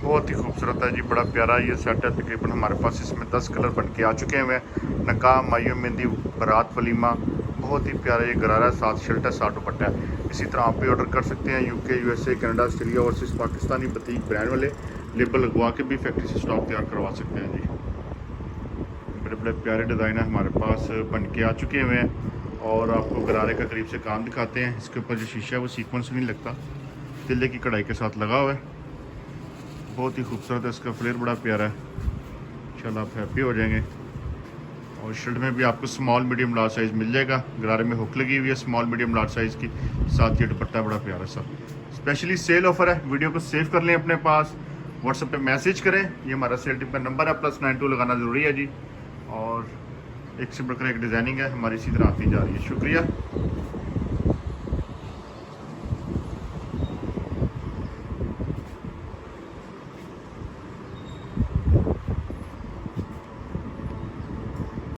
बहुत ही खूबसूरत है जी, बड़ा प्यारा ये सेट है। तकरीबन हमारे पास इसमें 10 कलर बन के आ चुके हुए हैं। नकाह, मायो, मेहंदी, बारात, वलीमा, बहुत ही प्यारा ये गरारा है। 7 शर्ट है, 7 दुपट्टा है। इसी तरह आप भी ऑर्डर कर सकते हैं। UK, USA, Canada, Australia overseas Pakistani batik brand वाले लेबल लगवा के भी फैक्ट्री से स्टॉक तैयार करवा सकते हैं जी। बड़े बड़े प्यारे डिज़ाइन है हमारे पास बन के आ चुके हुए हैं। और आपको गरारे का करीब से काम दिखाते हैं। इसके ऊपर जो शीशा है वो सीक्वेंस नहीं लगता, तिल्ले की कढ़ाई के साथ लगा हुआ है। बहुत ही खूबसूरत है, इसका फ्लेयर बड़ा प्यारा है। इंशाल्लाह आप हैप्पी हो जाएंगे। और शर्ट में भी आपको स्मॉल मीडियम लार्ज साइज़ मिल जाएगा। गरारे में हुक लगी हुई है स्मॉल मीडियम लार्ज साइज़ की, साथ ही दुपट्टा बड़ा प्यारा सा। स्पेशली सेल ऑफर है, वीडियो को सेव कर लें अपने पास, व्हाट्सएप पे मैसेज करें। ये हमारा सेल टीम का नंबर है, +92 लगाना ज़रूरी है जी। और एक से बढ़कर एक डिज़ाइनिंग है हमारी इसी तरह आती जा रही है। शुक्रिया।